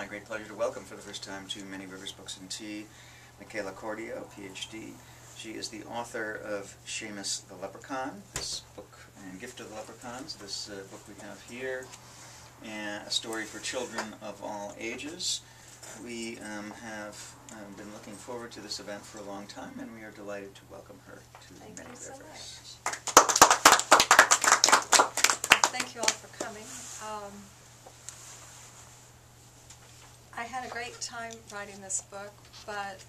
my great pleasure to welcome for the first time to Many Rivers Books and Tea, Mikaelah Cordeo, PhD. She is the author of Seamus the Leprechaun, this book, and Gift of the Leprechauns, this book we have here, and a story for children of all ages. We have been looking forward to this event for a long time, and we are delighted to welcome her to Many Rivers. Thank you all for coming. I had a great time writing this book, but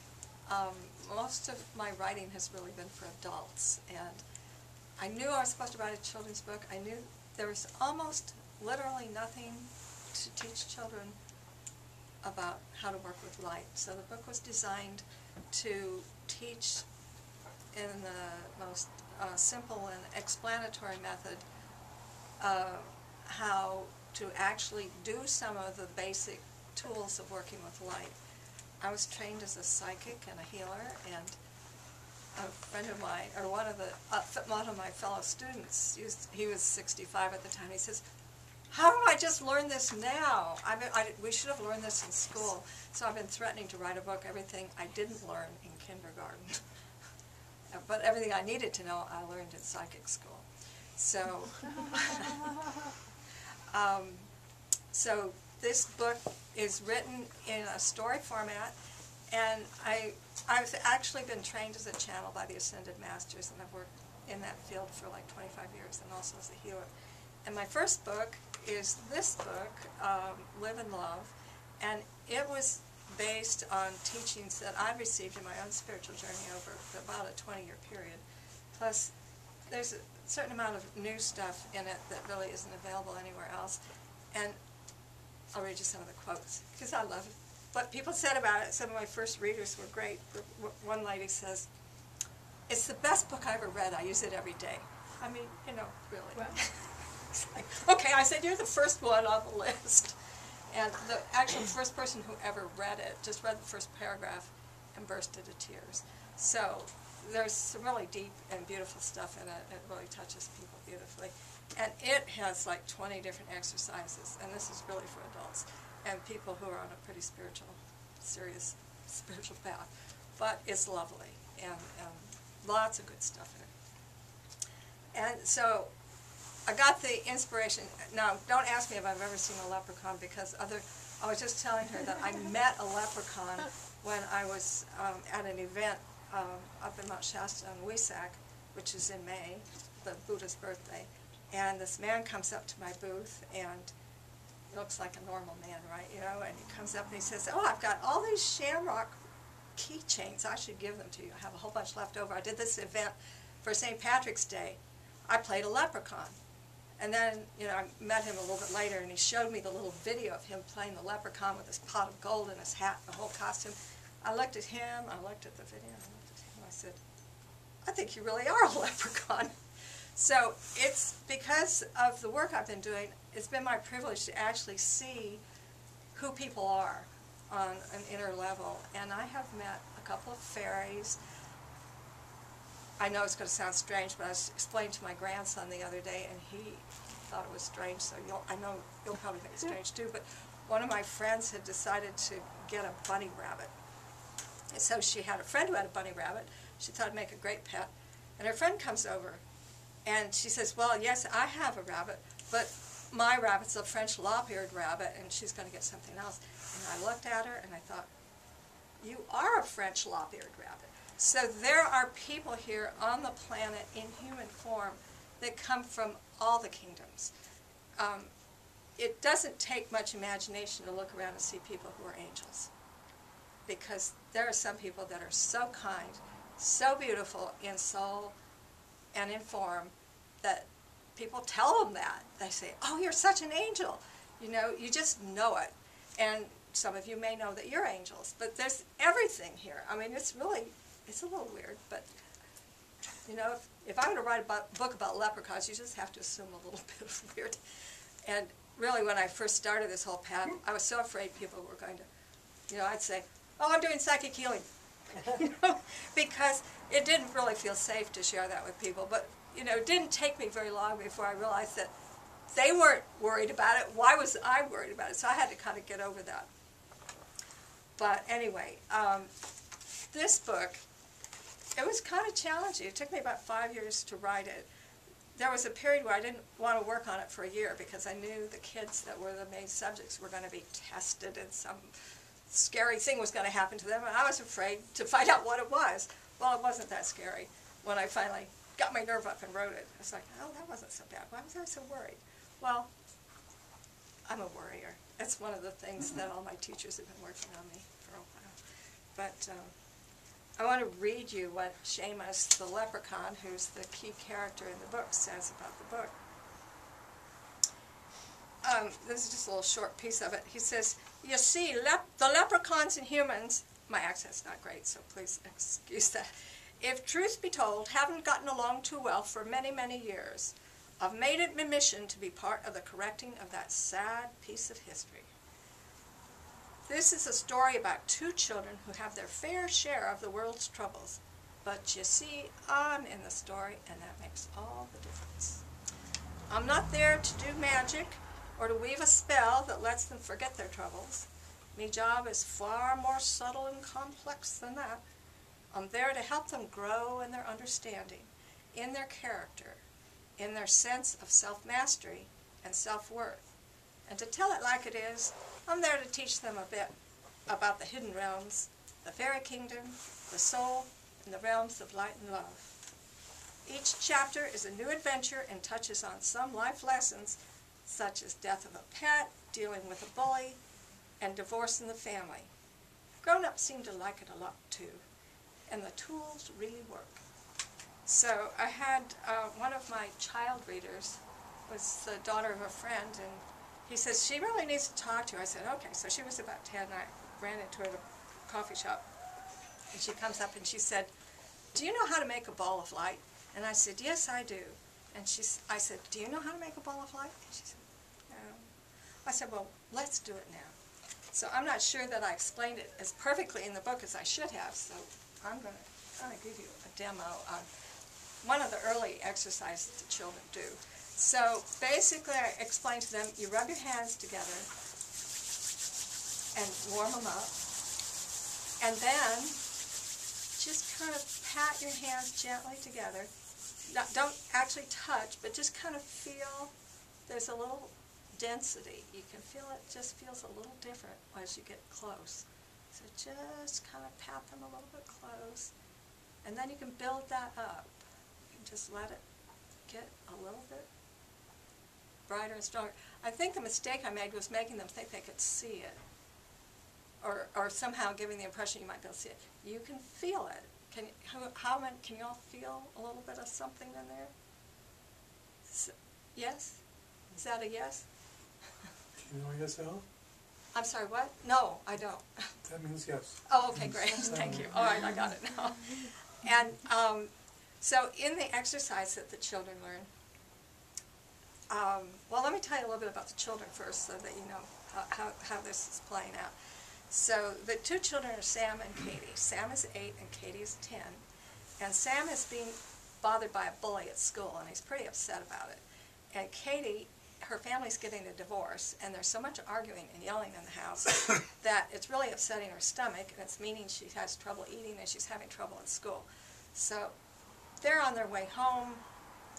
most of my writing has really been for adults. And I knew I was supposed to write a children's book. I knew there was almost literally nothing to teach children about how to work with light. So the book was designed to teach in the most simple and explanatory method how to actually do some of the basic tools of working with light. I was trained as a psychic and a healer, and a friend of mine, or one of my fellow students, he was 65 at the time, he says, "How do I just learn this now? We should have learned this in school." So I've been threatening to write a book, everything I didn't learn in kindergarten. But everything I needed to know, I learned in psychic school. So, so this book is written in a story format, and I've actually been trained as a channel by the Ascended Masters, and I've worked in that field for like 25 years, and also as a healer. And my first book is this book, Live and Love, and it was based on teachings that I received in my own spiritual journey over about a 20-year period. Plus, there's a certain amount of new stuff in it that really isn't available anywhere else. And I'll read you some of the quotes, because I love what people said about it. Some of my first readers were great. One lady says, "It's the best book I ever read. I use it every day." I mean, you know, really. Well. It's like, okay, I said, you're the first one on the list. And the actual first person who ever read it just read the first paragraph and burst into tears. So there's some really deep and beautiful stuff in it. It really touches people beautifully. And it has like 20 different exercises, and this is really for adults and people who are on a pretty serious spiritual path. But it's lovely, and lots of good stuff in it. And so I got the inspiration. Now, don't ask me if I've ever seen a leprechaun, because I was just telling her that I met a leprechaun when I was at an event up in Mount Shasta in Wesak, which is in May, the Buddha's birthday. And this man comes up to my booth, and looks like a normal man, right? You know, and he comes up and he says, "Oh, I've got all these shamrock keychains. I should give them to you. I have a whole bunch left over. I did this event for St. Patrick's Day. I played a leprechaun." And then, you know, I met him a little bit later, and he showed me the little video of him playing the leprechaun with his pot of gold and his hat and the whole costume. I looked at him, I looked at the video, and I looked at him, and I said, "I think you really are a leprechaun." So it's because of the work I've been doing, it's been my privilege to actually see who people are on an inner level. And I have met a couple of fairies. I know it's going to sound strange, but I was explaining to my grandson the other day, and he thought it was strange, so I know you'll probably think it's strange too, but one of my friends had decided to get a bunny rabbit. And so she had a friend who had a bunny rabbit. She thought it'd make a great pet. And her friend comes over, and she says, "Well, yes, I have a rabbit, but my rabbit's a French lop-eared rabbit," and she's going to get something else. And I looked at her, and I thought, you are a French lop-eared rabbit. So there are people here on the planet in human form that come from all the kingdoms. It doesn't take much imagination to look around and see people who are angels, because there are some people that are so kind, so beautiful in soul and in form, that people tell them that. They say, "Oh, you're such an angel." You know, you just know it. And some of you may know that you're angels, but there's everything here. I mean, it's a little weird, but, you know, if I were to write a book about leprechauns, you just have to assume a little bit of weird. And really, when I first started this whole path, I was so afraid people were going to, you know, I'd say, "Oh, I'm doing psychic healing," you know, because it didn't really feel safe to share that with people. But, you know, it didn't take me very long before I realized that they weren't worried about it. Why was I worried about it? So I had to kind of get over that But anyway, this book, it was kind of challenging. It took me about 5 years to write it. There was a period where I didn't want to work on it for a year because I knew the kids that were the main subjects were going to be tested and some scary thing was going to happen to them, and I was afraid to find out what it was. Well, it wasn't that scary when I finally got my nerve up and wrote it. I was like, oh, that wasn't so bad. Why was I so worried? Well, I'm a worrier. It's one of the things that all my teachers have been working on me for a while. But I want to read you what Seamus the leprechaun, who's the key character in the book, says about the book. This is just a little short piece of it. He says, you see, the leprechauns and humans, my accent's not great, so please excuse that, if truth be told, haven't gotten along too well for many, many years. I've made it my mission to be part of the correcting of that sad piece of history. This is a story about two children who have their fair share of the world's troubles. But you see, I'm in the story, and that makes all the difference. I'm not there to do magic or to weave a spell that lets them forget their troubles. My job is far more subtle and complex than that. I'm there to help them grow in their understanding, in their character, in their sense of self-mastery and self-worth. And to tell it like it is, I'm there to teach them a bit about the hidden realms, the fairy kingdom, the soul, and the realms of light and love. Each chapter is a new adventure and touches on some life lessons, such as death of a pet, dealing with a bully, and divorce in the family. Grown-ups seem to like it a lot too, and the tools really work. So I had one of my child readers was the daughter of a friend, and he says, she really needs to talk to you. I said, okay. So she was about 10, and I ran into her at a coffee shop, and she comes up and she said, do you know how to make a ball of light? And I said, yes, I do. And I said, do you know how to make a ball of light? And she said, no. I said, well, let's do it now. So I'm not sure that I explained it as perfectly in the book as I should have, so I'm going to give you a demo on one of the early exercises the children do. So basically I explained to them, you rub your hands together and warm them up, and then just kind of pat your hands gently together. Don't actually touch, but just kind of feel there's a little density. You can feel it just feels a little different as you get close. So just kind of pat them a little bit close, and then you can build that up. You can just let it get a little bit brighter and stronger. I think the mistake I made was making them think they could see it, or somehow giving the impression you might be able to see it. You can feel it. Can you all feel a little bit of something in there? Yes? Is that a yes? Do you know yes, Al? I'm sorry, what? No, I don't. That means yes. Oh, okay, great. Thank you. All right, I got it now. And so in the exercise that the children learn, well, let me tell you a little bit about the children first so that you know how this is playing out. So the two children are Sam and Katie. Sam is 8 and Katie is 10. And Sam is being bothered by a bully at school, and he's pretty upset about it. And Katie, her family's getting a divorce, and there's so much arguing and yelling in the house that it's really upsetting her stomach, and it's meaning she has trouble eating and she's having trouble at school. So they're on their way home,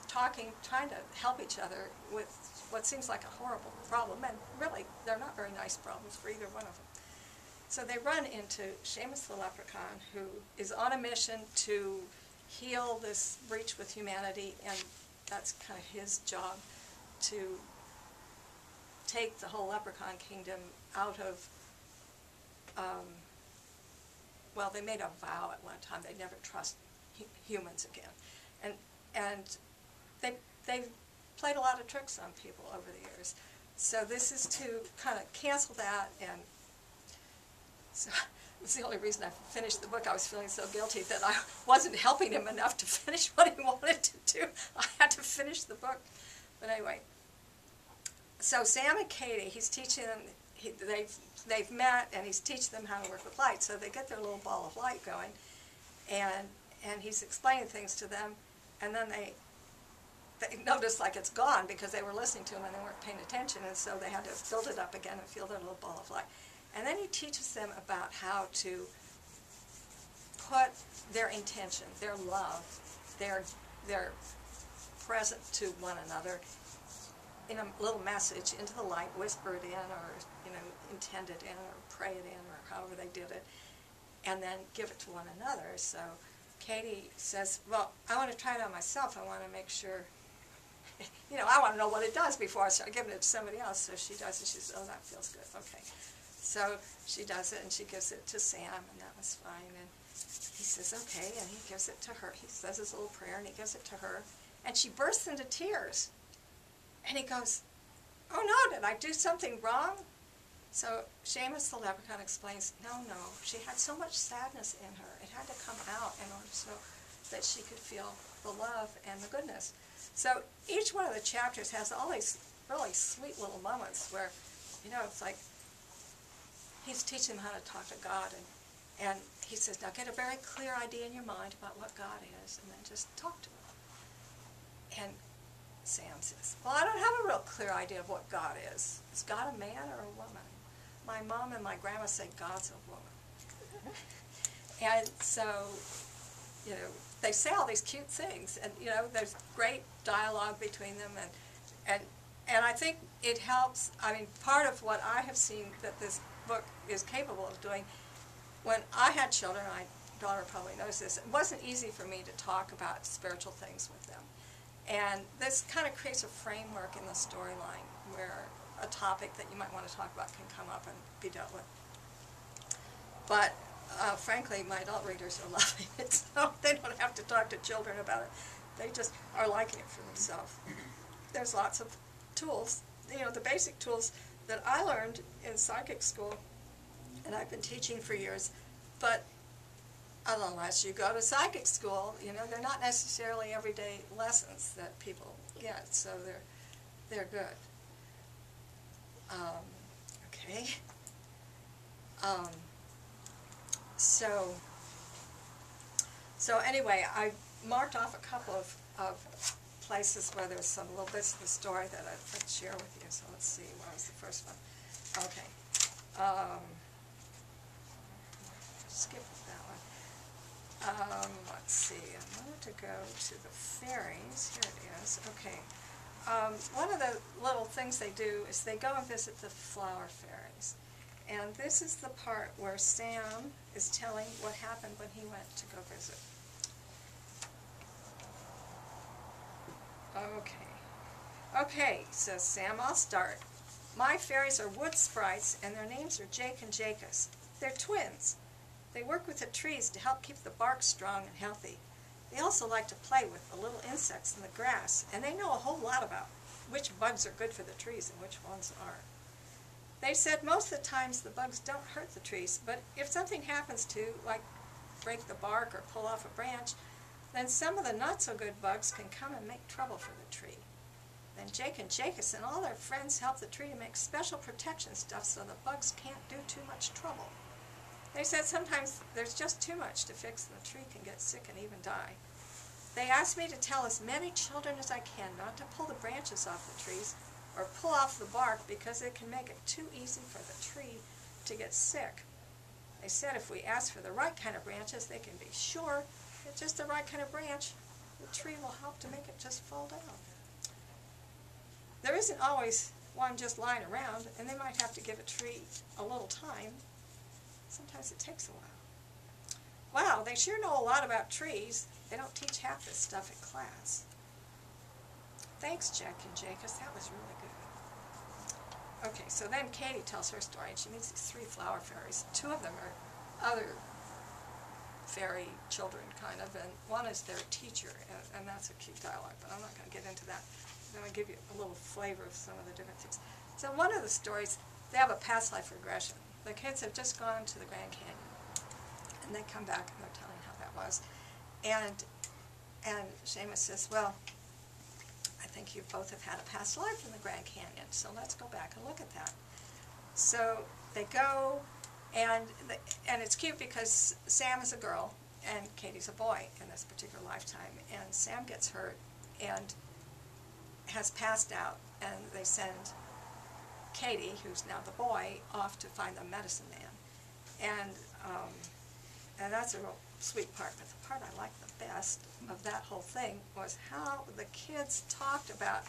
talking, trying to help each other with what seems like a horrible problem, and really, they're not very nice problems for either one of them. So they run into Seamus the leprechaun, who is on a mission to heal this breach with humanity, and that's kind of his job, to take the whole leprechaun kingdom out of, well, they made a vow at one time they'd never trust humans again. And they've played a lot of tricks on people over the years. So this is to kind of cancel that, and so it's the only reason I finished the book. I was feeling so guilty that I wasn't helping him enough to finish what he wanted to do. I had to finish the book. But anyway, so Sam and Katie, he's teaching them, they've met, and he's teaching them how to work with light. So they get their little ball of light going, and he's explaining things to them, and then they notice like it's gone because they were listening to him and they weren't paying attention, and so they had to build it up again and feel their little ball of light. And then he teaches them about how to put their intention, their love, their present to one another in a little message into the light, whisper it in, or intend it in, or pray it in, or however they did it, and then give it to one another. So Katie says, well, I want to try it on myself. I want to make sure, I want to know what it does before I start giving it to somebody else. So she does it. She says, oh, that feels good. Okay. So she does it, and she gives it to Sam, and that was fine. And he says, okay, and he gives it to her. He says his little prayer, and he gives it to her. And she bursts into tears. And he goes, oh, no, did I do something wrong? So Seamus the leprechaun explains, no, she had so much sadness in her. It had to come out in order so that she could feel the love and the goodness. So each one of the chapters has all these really sweet little moments where, it's like he's teaching them how to talk to God. And he says, now get a very clear idea in your mind about what God is, and then just talk to him. And Sam says, well, I don't have a real clear idea of what God is. Is God a man or a woman? My mom and my grandma say God's a woman. And so, they say all these cute things, and, there's great dialogue between them, and I think it helps. I mean, part of what I have seen that this book is capable of doing, when I had children, my daughter probably knows this, it wasn't easy for me to talk about spiritual things with them. And this kind of creates a framework in the storyline where a topic that you might want to talk about can come up and be dealt with. But frankly, my adult readers are loving it, so they don't have to talk to children about it. They just are liking it for themselves. There's lots of tools, the basic tools that I learned in psychic school, and I've been teaching for years, but unless you go to psychic school, they're not necessarily everyday lessons that people get, so they're good. Okay. So anyway, I marked off a couple of places where there's some little bits of the story that I'd share with you. So let's see, what was the first one? Okay. Skip that one. Let's see, I wanted to go to the fairies. Here it is. Okay. One of the little things they do is they go and visit the flower fairies. And this is the part where Sam is telling what happened when he went to go visit. Okay, says Sam, I'll start. My fairies are wood sprites, and their names are Jake and Jacus. They're twins. They work with the trees to help keep the bark strong and healthy. They also like to play with the little insects in the grass, and they know a whole lot about which bugs are good for the trees and which ones aren't. They said most of the times the bugs don't hurt the trees, but if something happens to, like break the bark or pull off a branch, then some of the not-so-good bugs can come and make trouble for the tree. Then Jake and Jacus and all their friends help the tree to make special protection stuff so the bugs can't do too much trouble. They said sometimes there's just too much to fix and the tree can get sick and even die. They asked me to tell as many children as I can not to pull the branches off the trees or pull off the bark because it can make it too easy for the tree to get sick. They said if we ask for the right kind of branches, they can be sure that just the right kind of branch, the tree will help to make it just fall down. There isn't always one just lying around, and they might have to give a tree a little time. Sometimes it takes a while. Wow, they sure know a lot about trees. They don't teach half this stuff in class. Thanks, Jack and Jacus. That was really good. Okay, so then Katie tells her story, and she meets these three flower fairies. Two of them are other fairy children, kind of, and one is their teacher, and that's a cute dialogue, but I'm not going to get into that. I'm going to give you a little flavor of some of the different things. So one of the stories, they have a past life regression. The kids have just gone to the Grand Canyon, and they come back and they're telling how that was. And Seamus says, well, I think you both have had a past life in the Grand Canyon, so let's go back and look at that. So they go, and it's cute because Sam is a girl and Katie's a boy in this particular lifetime, and Sam gets hurt and has passed out, and they send Katie, who's now the boy, off to find the medicine man. And that's a real sweet part. But the part I liked the best of that whole thing was how the kids talked about,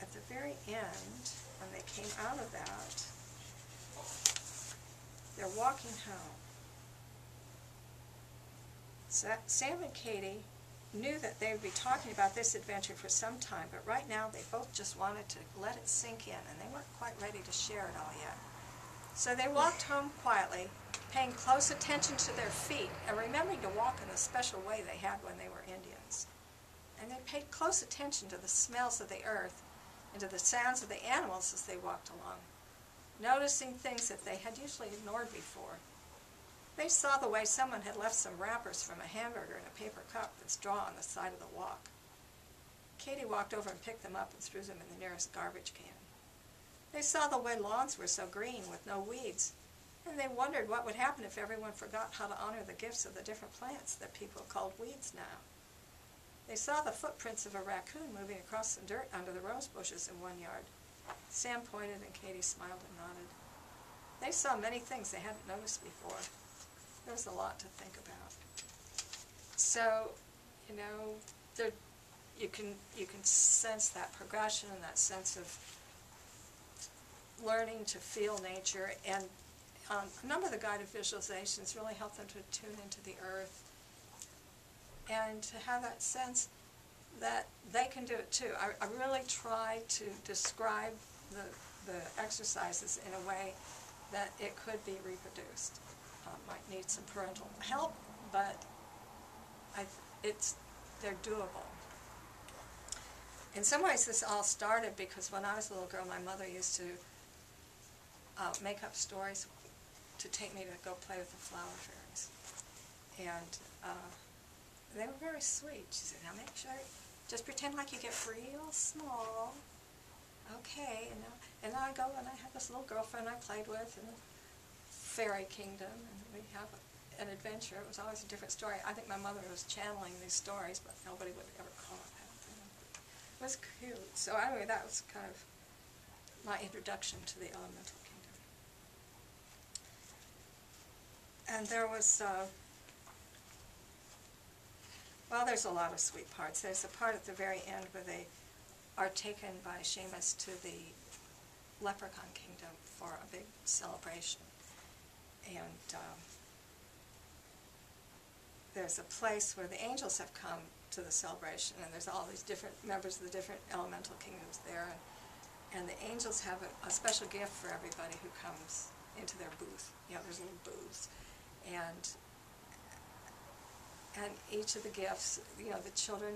at the very end, when they came out of that, they're walking home. Sam and Katie knew that they would be talking about this adventure for some time, but right now they both just wanted to let it sink in, and they weren't quite ready to share it all yet. So they walked home quietly, paying close attention to their feet and remembering to walk in the special way they had when they were Indians. And they paid close attention to the smells of the earth and to the sounds of the animals as they walked along, noticing things that they had usually ignored before. They saw the way someone had left some wrappers from a hamburger in a paper cup with straw on the side of the walk. Katie walked over and picked them up and threw them in the nearest garbage can. They saw the way lawns were so green with no weeds, and they wondered what would happen if everyone forgot how to honor the gifts of the different plants that people called weeds now. They saw the footprints of a raccoon moving across the dirt under the rose bushes in one yard. Sam pointed and Katie smiled and nodded. They saw many things they hadn't noticed before. There was a lot to think about. So, you know, you can sense that progression and that sense of learning to feel nature, and a number of the guided visualizations really help them to tune into the earth and to have that sense that they can do it too. I really try to describe the exercises in a way that it could be reproduced. Might need some parental help, but they're doable. In some ways this all started because when I was a little girl, my mother used to make up stories to take me to go play with the flower fairies. And they were very sweet. She said, now make sure, just pretend like you get real small. Okay, and I go and I have this little girlfriend I played with in the fairy kingdom, and we have an adventure. It was always a different story. I think my mother was channeling these stories, but nobody would ever call it that. It was cute. So anyway, that was kind of my introduction to the elemental kingdom. And there was, well, there's a lot of sweet parts. There's a part at the very end where they are taken by Seamus to the Leprechaun kingdom for a big celebration. And there's a place where the angels have come to the celebration, and there's all these different members of the different elemental kingdoms there, and the angels have a special gift for everybody who comes into their booth. You know, there's little booths, and each of the gifts, you know, the children,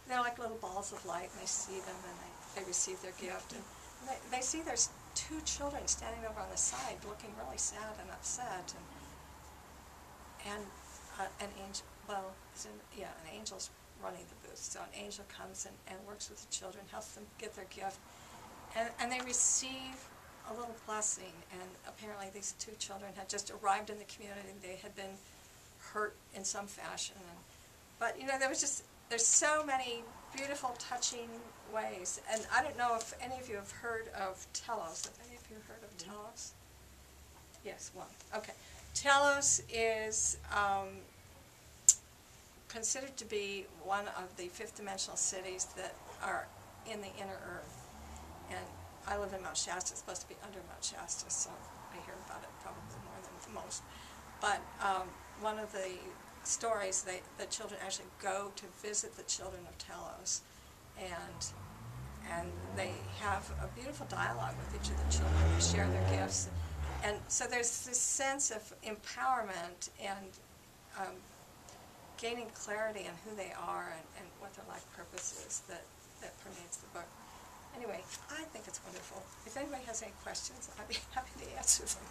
they're like little balls of light, and they see them, and they receive their gift, and they see there's two children standing over on the side looking really sad and upset, and an angel, well, an angel's running the booth. So an angel comes and works with the children, helps them get their gift, and they receive a little blessing. And apparently these two children had just arrived in the community, and they had been hurt in some fashion. But you know, there's so many beautiful, touching ways. And I don't know if any of you have heard of Telos. Have any of you heard of Telos? Yes, one. Okay. Telos is considered to be one of the fifth-dimensional cities that are in the inner earth. And I live in Mount Shasta. It's supposed to be under Mount Shasta, so I hear about it probably more than most. But one of the stories, the children actually go to visit the children of Telos, and they have a beautiful dialogue with each of the children. They share their gifts, and so there's this sense of empowerment and gaining clarity on who they are and what their life purpose is that permeates the book. Anyway, I think it's wonderful. If anybody has any questions, I'd be happy to answer them.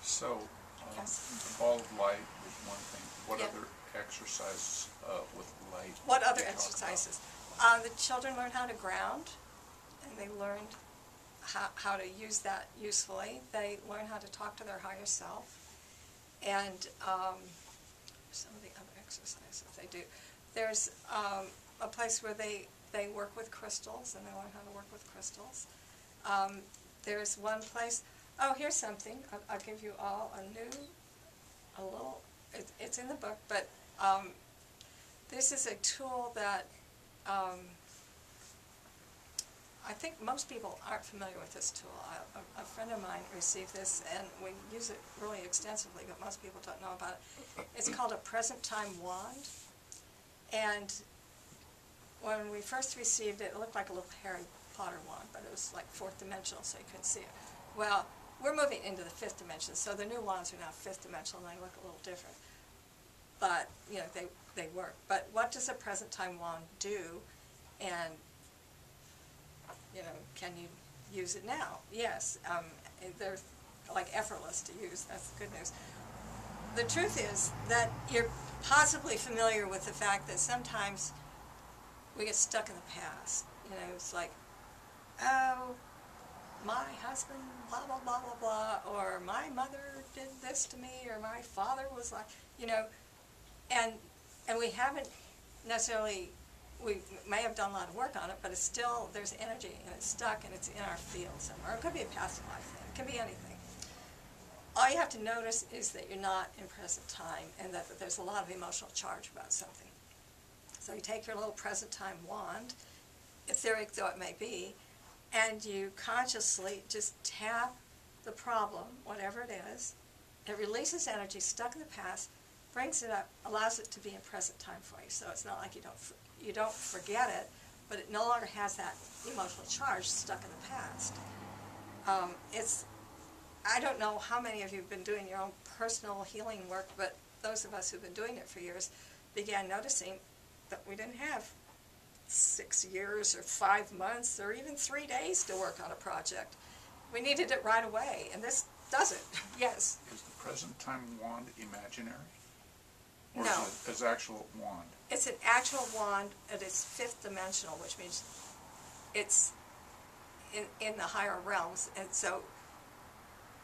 So, Yes. the ball of light is one thing. What Yeah. other exercises with light? What other do you talk exercises? The children learn how to ground, and they learned how to use that usefully. They learn how to talk to their higher self, and some of the other exercises they do. There's a place where they they work with crystals, and they learn how to work with crystals. There's one place, oh, here's something. I'll give you all a little, it's in the book, but this is a tool that I think most people aren't familiar with this tool. A friend of mine received this, and we use it really extensively, but most people don't know about it. It's called a present time wand, and when we first received it, it looked like a little Harry Potter wand, but it was like fourth dimensional, so you couldn't see it. Well, we're moving into the fifth dimension, so the new wands are now fifth dimensional, and they look a little different. But, you know, they work. But what does a present time wand do, and, you know, can you use it now? Yes, they're like effortless to use. That's the good news. The truth is that you're possibly familiar with the fact that sometimes we get stuck in the past. You know, it's like, oh, my husband, blah, blah, blah, blah, blah, or my mother did this to me, or my father was like, you know, and we haven't necessarily, we may have done a lot of work on it, but it's still, there's energy, and it's stuck, and it's in our field somewhere. It could be a past life thing. It can be anything. All you have to notice is that you're not in present time, and that there's a lot of emotional charge about something. So you take your little present time wand, etheric though it may be, and you consciously just tap the problem, whatever it is. It releases energy stuck in the past, brings it up, allows it to be in present time for you. So it's not like you don't forget it, but it no longer has that emotional charge stuck in the past. I don't know how many of you have been doing your own personal healing work, but those of us who've been doing it for years began noticing that we didn't have 6 years or 5 months or even 3 days to work on a project. We needed it right away, and this does it. Yes. Is the present time wand imaginary? Or No. is it an actual wand? It's an actual wand. It is fifth dimensional, which means it's in the higher realms, and so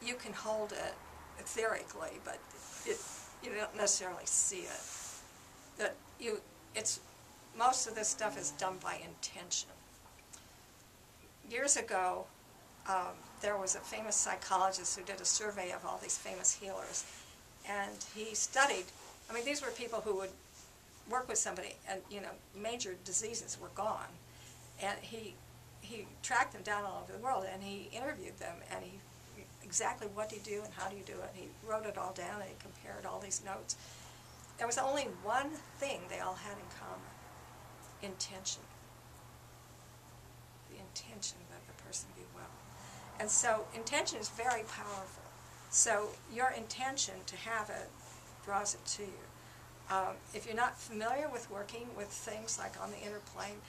you can hold it etherically, but you don't necessarily see it. Most of this stuff is done by intention. Years ago, there was a famous psychologist who did a survey of all these famous healers, and he studied, I mean, these were people who would work with somebody, and, you know, major diseases were gone, and he tracked them down all over the world, and he interviewed them, and exactly what do you do and how do you do it, and he wrote it all down, and he compared all these notes. There was only one thing they all had in common: intention. The intention that the person be well. And so intention is very powerful. So your intention to have it draws it to you. If you're not familiar with working with things like on the inner plane,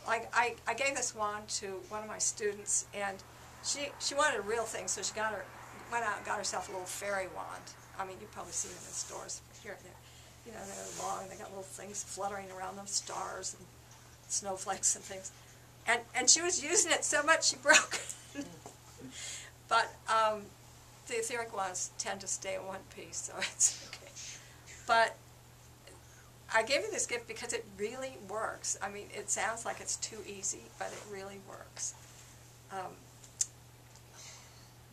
like I gave this wand to one of my students, and she wanted a real thing, so she went out and got herself a little fairy wand. I mean, you've probably seen them in stores here and there. You know, they're long, they got little things fluttering around them, stars and snowflakes and things. And she was using it so much she broke it. But the etheric wands tend to stay in one piece, so it's okay. But I gave you this gift because it really works. I mean, it sounds like it's too easy, but it really works.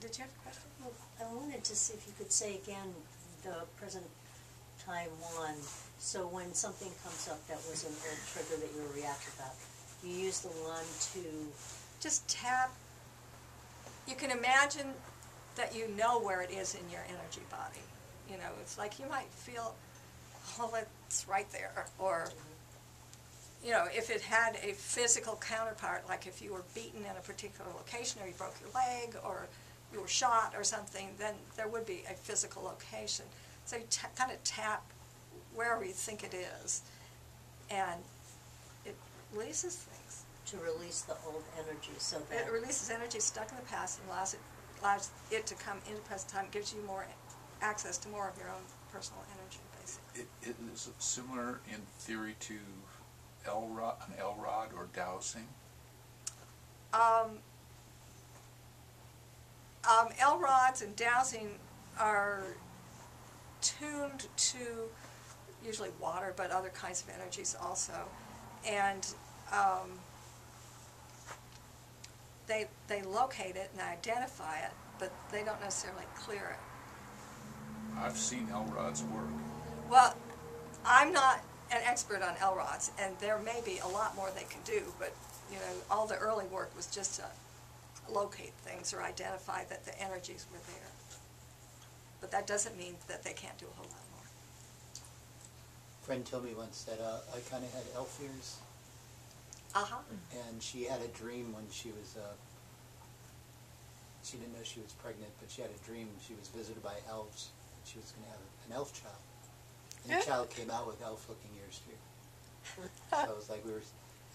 Did you have a question? Well, I wanted to see if you could say again the present time wand. So when something comes up that was an old trigger that you were reacting about, you use the wand to just tap. You can imagine that you know where it is in your energy body. You know, it's like you might feel, oh, it's right there. Or, you know, if it had a physical counterpart, like if you were beaten in a particular location, or you broke your leg, or you were shot or something, then there would be a physical location. So you kind of tap wherever you think it is, and it releases things. to release the old energy, so that It releases energy stuck in the past and allows it to come into present time. Gives you more access to more of your own personal energy, basically. It is similar in theory to an L rod or dowsing. L rods and dowsing are tuned to usually water, but other kinds of energies also. And they locate it and identify it, but they don't necessarily clear it. I've seen L-rods work. Well, I'm not an expert on L-rods, and there may be a lot more they can do, but, you know, all the early work was just to locate things or identify that the energies were there. But that doesn't mean that they can't do a whole lot more. A friend told me once that I kind of had elf ears, Uh-huh. and she had a dream when she was, she didn't know she was pregnant, but she had a dream she was visited by elves, and she was going to have an elf child. And the child came out with elf-looking ears too. So it was like we were,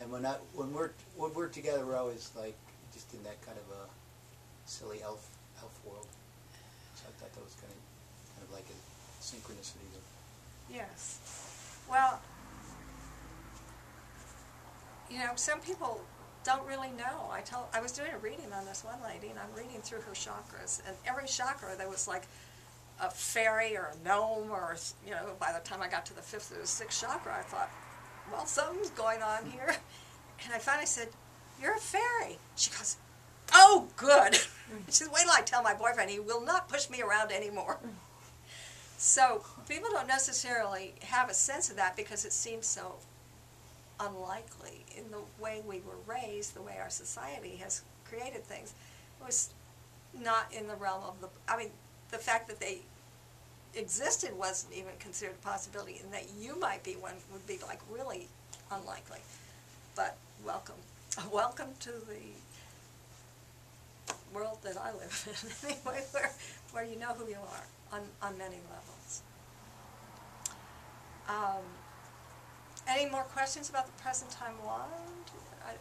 and when we're together, we're always like just in that kind of a silly elf world. So I thought that was kind of like a synchronicity. Yes. Well, you know, some people don't really know. I was doing a reading on this one lady, and I'm reading through her chakras, and every chakra there was like a fairy or a gnome, or, you know, by the time I got to the 5th or the 6th chakra, I thought, well, something's going on here. And I finally said, "You're a fairy." She goes, "Oh, good." She said, "Wait till I tell my boyfriend, he will not push me around anymore." So people don't necessarily have a sense of that because it seems so unlikely in the way we were raised, the way our society has created things. It was not in the realm of the, I mean, the fact that they existed wasn't even considered a possibility, and that you might be one would be like really unlikely. But welcome to the world that I live in, anyway, where you know who you are on many levels. Any more questions about the present time wand?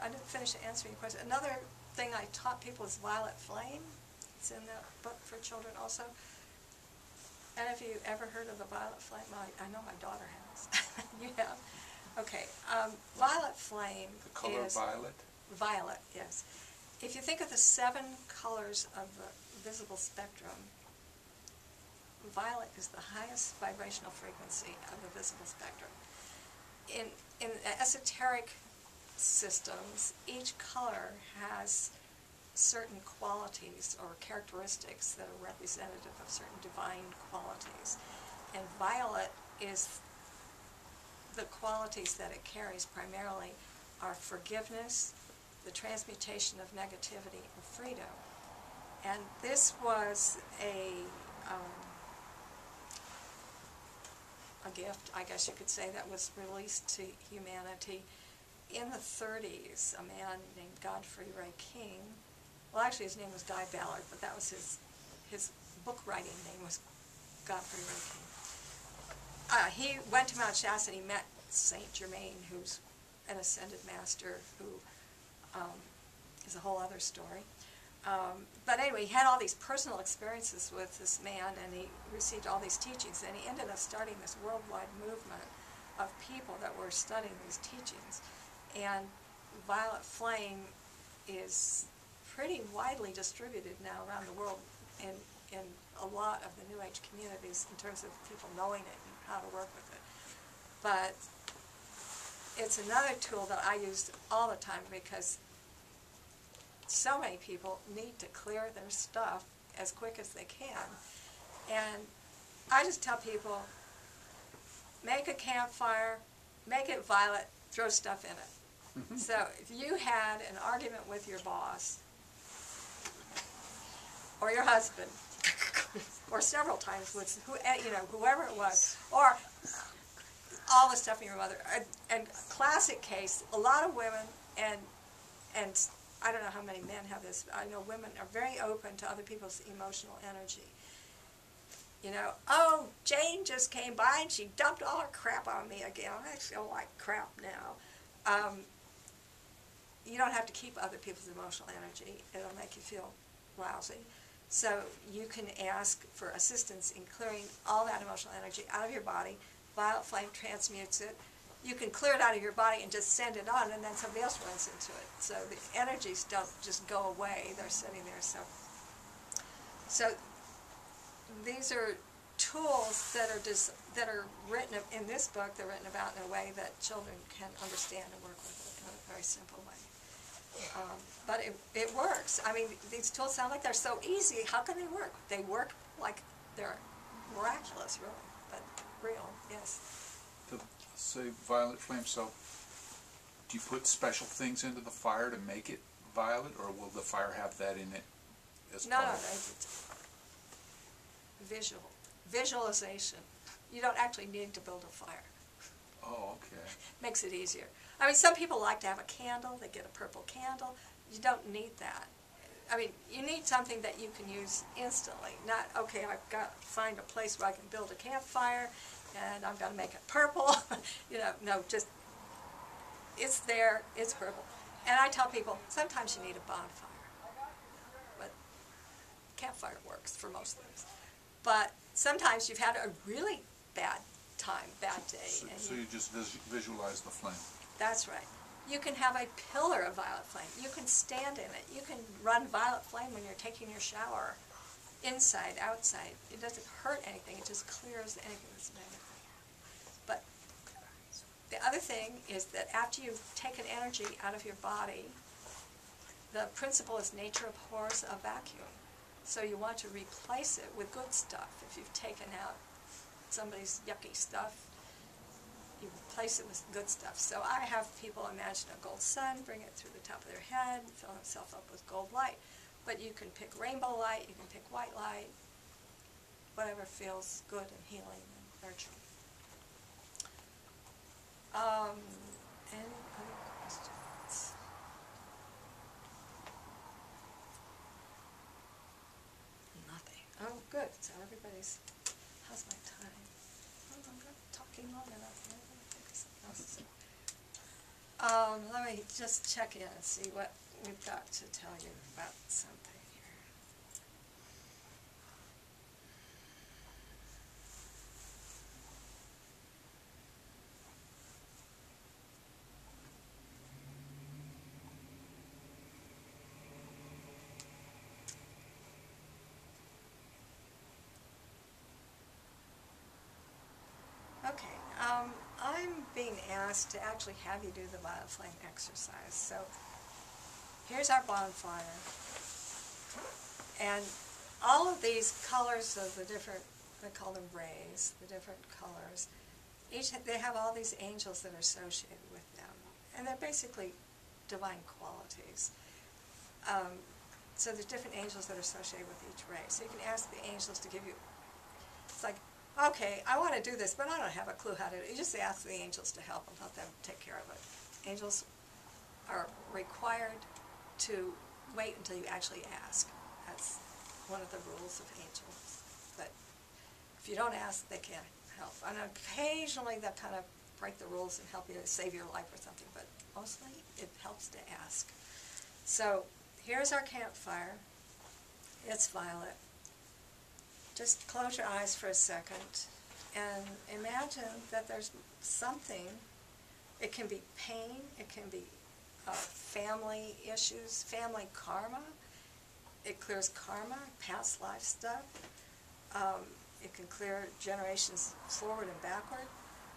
I didn't finish answering your question. Another thing I taught people is violet flame. It's in the book for children also. And if you ever heard of the violet flame, I know my daughter has. You have? Okay. Violet flame The color is violet? violet, yes. If you think of the 7 colors of the visible spectrum, violet is the highest vibrational frequency of the visible spectrum. In esoteric systems, each color has certain qualities or characteristics that are representative of certain divine qualities. And violet is, the qualities that it carries primarily are forgiveness, the transmutation of negativity, and freedom. And this was a gift, I guess you could say, that was released to humanity in the 30s. A man named Godfrey Ray King, well, actually his name was Guy Ballard, but that was his book writing name was Godfrey Ray King. He went to Mount Shasta and he met Saint Germain, who's an ascended master, who is a whole other story. But anyway, he had all these personal experiences with this man, and he received all these teachings, and he ended up starting this worldwide movement of people that were studying these teachings. And violet flame is pretty widely distributed now around the world in a lot of the New Age communities in terms of people knowing it and how to work with it. But it's another tool that I use all the time because so many people need to clear their stuff as quick as they can. And I just tell people, make a campfire, make it violet, throw stuff in it. So if you had an argument with your boss, or your husband, or several times with whoever it was, or all the stuff in your mother, and classic case, a lot of women, and I don't know how many men have this, I know women are very open to other people's emotional energy. You know, oh, Jane just came by and she dumped all her crap on me again. I feel like crap now. You don't have to keep other people's emotional energy. It'll make you feel lousy. So you can ask for assistance in clearing all that emotional energy out of your body. Violet flame transmutes it. You can clear it out of your body and just send it on, and then somebody else runs into it. So the energies don't just go away. They're sitting there. So these are tools that are written in this book. They're written about in a way that children can understand and work with it in a very simple way. But it works. I mean, these tools sound like they're so easy. How can they work? They work like they're miraculous, really, but real, yes. Say violet flame, so do you put special things into the fire to make it violet, or will the fire have that in it as No, part no, of it? it's visualization. You don't actually need to build a fire. Oh, okay. Makes it easier. I mean, some people like to have a candle. They get a purple candle. You don't need that. I mean, you need something that you can use instantly. Not, okay, I've got to find a place where I can build a campfire, and I'm going to make it purple. You know, no, just, it's there, it's purple. And I tell people, sometimes you need a bonfire. But campfire works for most things. But sometimes you've had a really bad time, bad day. So you just visualize the flame. That's right. You can have a pillar of violet flame. You can stand in it. You can run violet flame when you're taking your shower, inside, outside. It doesn't hurt anything. It just clears anything that's negative. But the other thing is that after you've taken energy out of your body, the principle is nature abhors a vacuum. So you want to replace it with good stuff. If you've taken out somebody's yucky stuff, you replace it with good stuff. So I have people imagine a gold sun, bring it through the top of their head, fill themselves up with gold light. But you can pick rainbow light, you can pick white light, whatever feels good and healing and nurturing. Any other questions? Nothing. Oh, good. So everybody's, how's my time? Oh, I'm not talking long enough. I'm going to think of something else. Let me just check in and see what we've got to tell you about something here. Okay, I'm being asked to actually have you do the violet flame exercise. So here's our bonfire. And all of these colors of the different, they call them rays, the different colors, they have all these angels that are associated with them. And they're basically divine qualities. So there's different angels that are associated with each ray. So you can ask the angels to give you, it's like, okay, I want to do this, but I don't have a clue how to do it. You just ask the angels to help and let them take care of it. Angels are required to wait until you actually ask. That's one of the rules of angels. But if you don't ask, they can't help. And occasionally they'll kind of break the rules and help you save your life or something, but mostly it helps to ask. So here's our campfire. It's violet. Just close your eyes for a second and imagine that there's something. It can be pain, it can be family issues, family karma. It clears karma, past life stuff. It can clear generations forward and backward.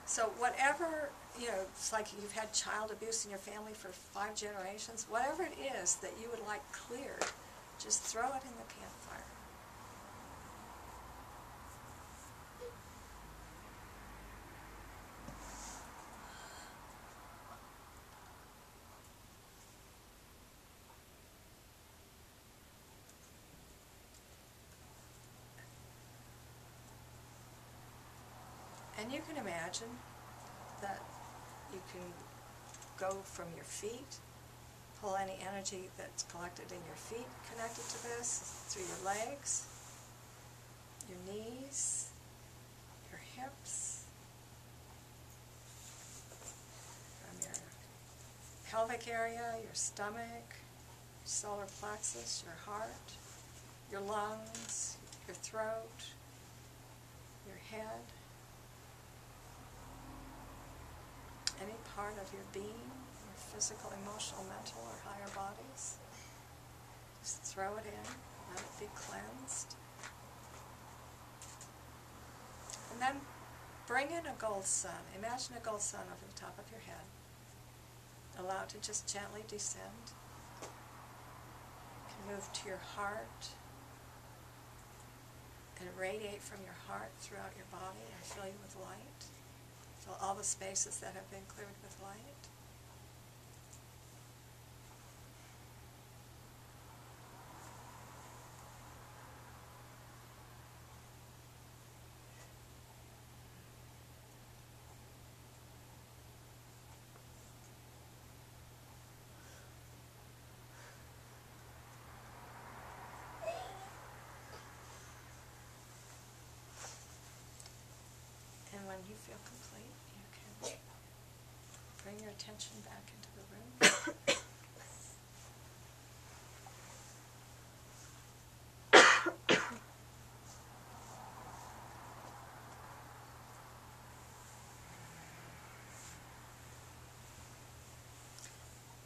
So whatever, you know, it's like you've had child abuse in your family for 5 generations, whatever it is that you would like cleared, just throw it in the campfire. And you can imagine that you can go from your feet, pull any energy that's collected in your feet connected to this, through your legs, your knees, your hips, from your pelvic area, your stomach, your solar plexus, your heart, your lungs, your throat, your head, any part of your being, your physical, emotional, mental, or higher bodies. Just throw it in, let it be cleansed. And then bring in a gold sun. Imagine a gold sun over the top of your head. Allow it to just gently descend. move to your heart and radiate from your heart throughout your body and fill you with light. Fill all the spaces that have been cleared with light. And when you feel complete, you can bring your attention back into the room.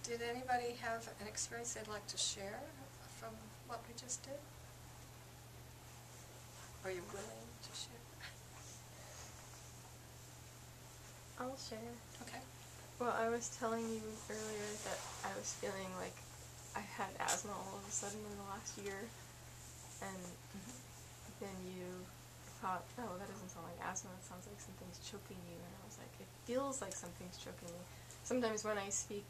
Did anybody have an experience they'd like to share from what we just did? Are you willing to share? I'll share. Okay. Well, I was telling you earlier that I was feeling like I had asthma all of a sudden in the last year, and then you thought, oh, that doesn't sound like asthma, it sounds like something's choking you, and I was like, it feels like something's choking me. Sometimes when I speak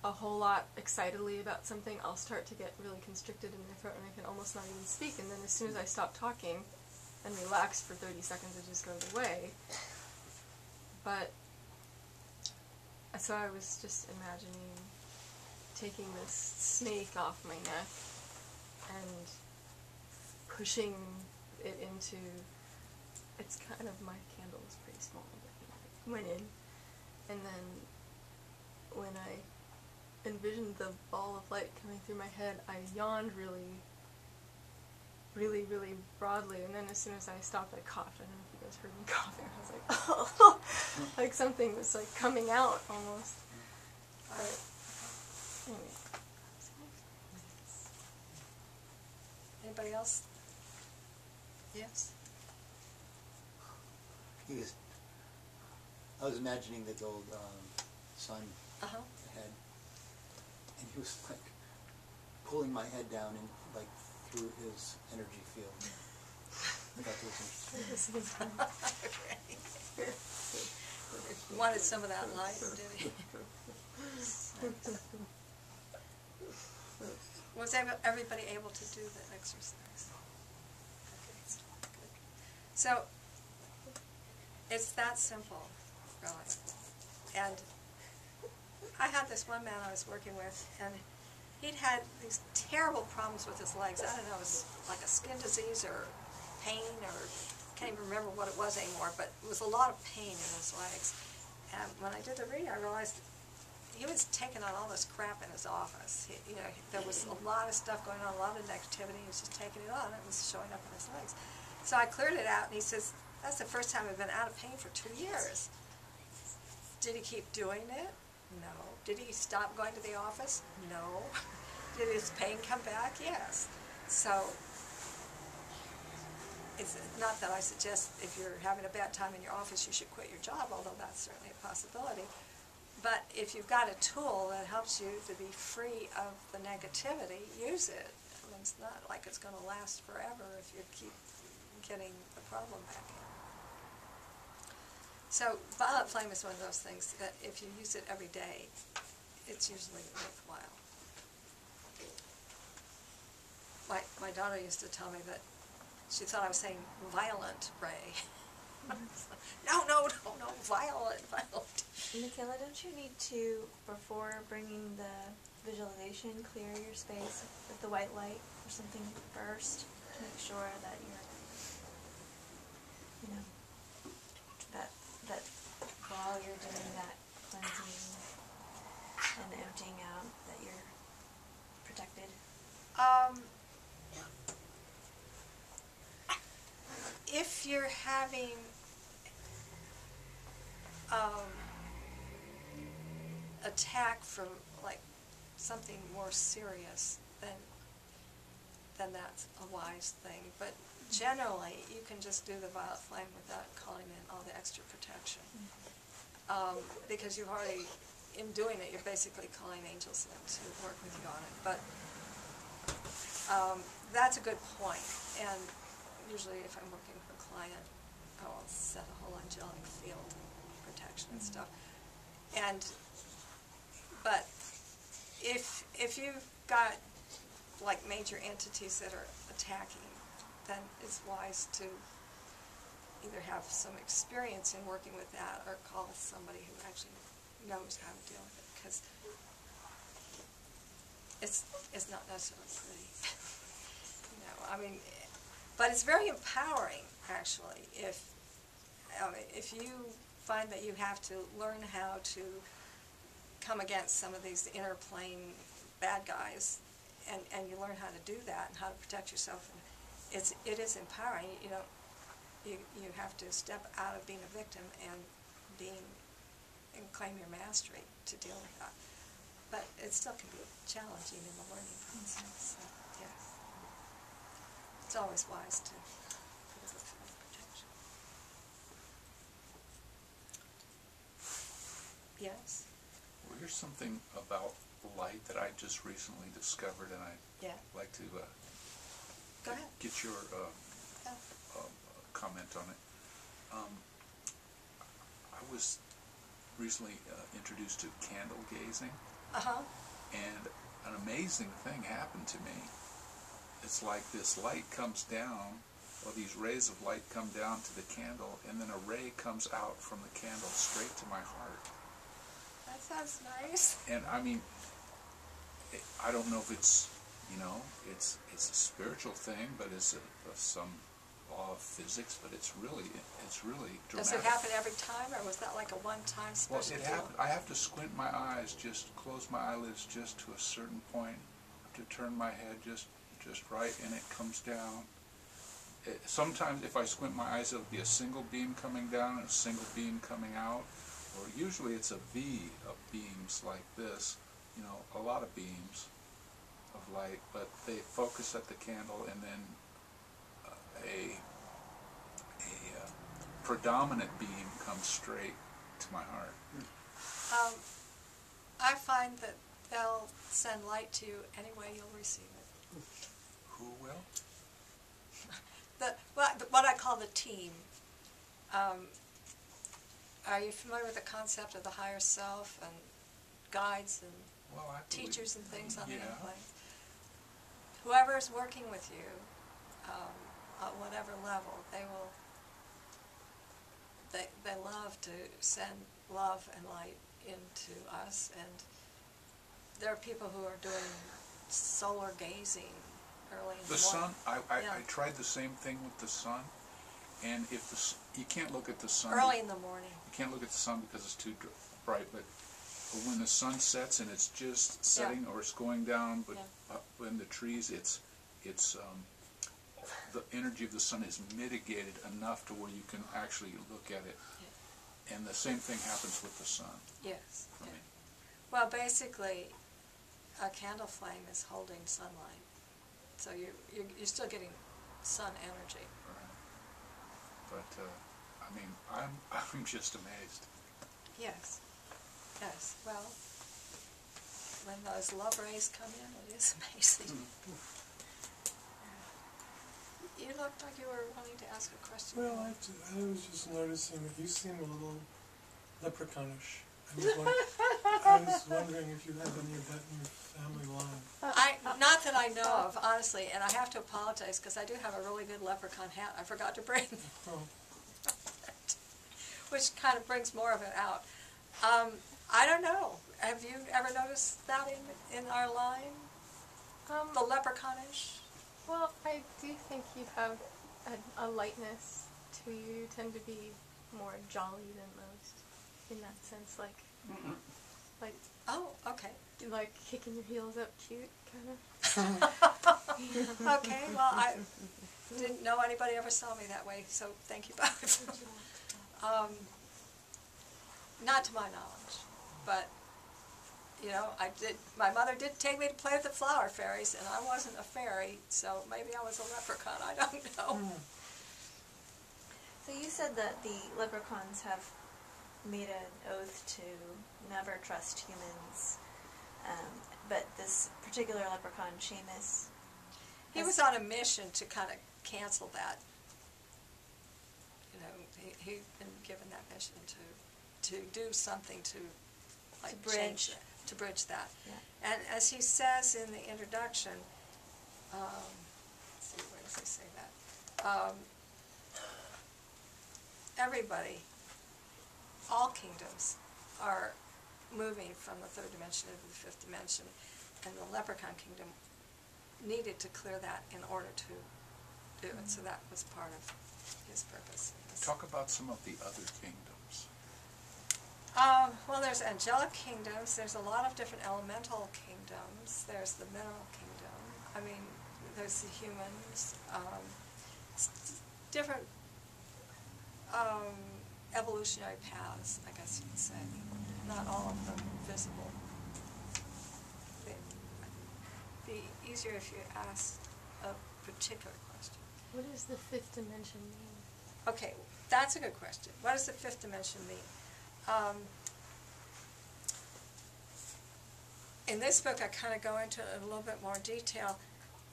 a whole lot excitedly about something, I'll start to get really constricted in my throat, and I can almost not even speak, and then as soon as I stop talking and relax for 30 seconds, it just goes away. But, so I was just imagining taking this snake off my neck and pushing it into, it's kind of, my candle was pretty small, but it went in, and then when I envisioned the ball of light coming through my head, I yawned really broadly, and then as soon as I stopped, I coughed. I don't know if you guys heard me coughing. I was like, oh, like something was like coming out almost. But anyway. Anybody else? Yes? I was imagining the old sun Uh-huh. ahead, and he was like pulling my head down and like through his energy field. I thought that was interesting. Wanted some of that light, did he? Was everybody able to do the exercise? Okay, good. So, it's that simple, really. And I had this one man I was working with, and he'd had these terrible problems with his legs. I don't know, it was like a skin disease or pain, or can't even remember what it was anymore, but it was a lot of pain in his legs. And when I did the reading, I realized he was taking on all this crap in his office. There was a lot of stuff going on, a lot of negativity. He was just taking it on. It was showing up in his legs. So I cleared it out, and he says, that's the first time I've been out of pain for 2 years. Did he keep doing it? No. Did he stop going to the office? No. Did his pain come back? Yes. So it's not that I suggest if you're having a bad time in your office you should quit your job, although that's certainly a possibility. But if you've got a tool that helps you to be free of the negativity, use it. I mean, it's not like it's going to last forever if you keep getting the problem back in. So violet flame is one of those things that if you use it every day, it's usually worthwhile. My daughter used to tell me that she thought I was saying violent ray. No, violet. Mikaelah, don't you need to, before bringing the visualization, clear your space with the white light or something first to make sure that you're, that while you're doing that cleansing and emptying out, that you're protected? If you're having attack from like something more serious, then that's a wise thing. But generally, you can just do the violet flame without calling in all the extra protection, because you've already, in doing it, you're basically calling angels in to work with you on it. But That's a good point. And usually if I'm working with a client, I'll set a whole angelic field protection and stuff. But if you've got like major entities that are attacking, then it's wise to either have some experience in working with that or call somebody who actually knows how to deal with it, because it's not necessarily pretty. I mean, but it's very empowering, actually, if you find that you have to learn how to come against some of these inner plane bad guys, and you learn how to do that and how to protect yourself. And it is empowering. You have to step out of being a victim and claim your mastery to deal with that. But it still can be challenging in the learning process. So, yes, it's always wise to put up a field of protection. Yes. Well, here's something about light that I just recently discovered, and I'd like to Go ahead. get your comment on it. I was recently introduced to candle gazing, and an amazing thing happened to me. It's like this light comes down, or these rays of light come down to the candle, and then a ray comes out from the candle straight to my heart. That sounds nice. And I mean, I don't know if it's, it's a spiritual thing, but it's some law of physics, but it's really dramatic. Does it happen every time, or was that like a one-time special Well, it happened. I have to squint my eyes, just close my eyelids just to a certain point, to turn my head just right, and it comes down. Sometimes if I squint my eyes, it'll be a single beam coming down and a single beam coming out, or usually it's a V of beams like this, a lot of beams of light, but they focus at the candle, and then a predominant beam comes straight to my heart. I find that they'll send light to you any way you'll receive it. Who will? What I call the team. Are you familiar with the concept of the higher self and guides and teachers and things on the inner plane? Whoever is working with you, at whatever level, they love to send love and light into us. And there are people who are doing solar gazing early in the morning. I tried the same thing with the sun, and if you can't look at the sun early in the morning. You can't look at the sun because it's too bright, but when the sun sets and it's just setting or it's going down, but up in the trees, it's the energy of the sun is mitigated enough to where you can actually look at it. And the same thing happens with the sun. Yes. For me. Well, basically, a candle flame is holding sunlight, so you're still getting sun energy. Right. But I mean, I'm just amazed. Yes. Yes. Well, when those love rays come in, it is amazing. You looked like you were wanting to ask a question. Well, I was just noticing that you seem a little leprechaunish. I was wondering if you have any of that in your family line. Not that I know of, honestly, and I have to apologize because I do have a really good leprechaun hat I forgot to bring, which kind of brings more of it out. I don't know. Have you ever noticed that in our line? The leprechaunish? Well, I do think you have a lightness to you. You tend to be more jolly than most, in that sense, like Oh, okay. like kicking your heels up, cute, kind of. Okay, well, I didn't know anybody ever saw me that way, so thank you both. Not to my knowledge, but my mother did take me to play with the flower fairies, and I wasn't a fairy, so maybe I was a leprechaun, I don't know. So you said that the leprechauns have made an oath to never trust humans, but this particular leprechaun, Seamus, He was on a mission to kind of cancel that. You know, he'd been given that mission to do something to, like, To bridge. change it, to bridge that. Yeah. And as he says in the introduction, let's see, where does he say that? Everybody, all kingdoms, are moving from the third dimension into the fifth dimension, and the Leprechaun kingdom needed to clear that in order to do it. So that was part of his purpose. Talk about some of the other kingdoms. Well, there's angelic kingdoms. There's a lot of different elemental kingdoms. There's the mineral kingdom. I mean, there's the humans. Different evolutionary paths, I guess you could say. Not all of them visible. It'd be easier if you asked a particular question. What does the fifth dimension mean? Okay, that's a good question. What does the fifth dimension mean? In this book, I kind of go into it in a little bit more detail.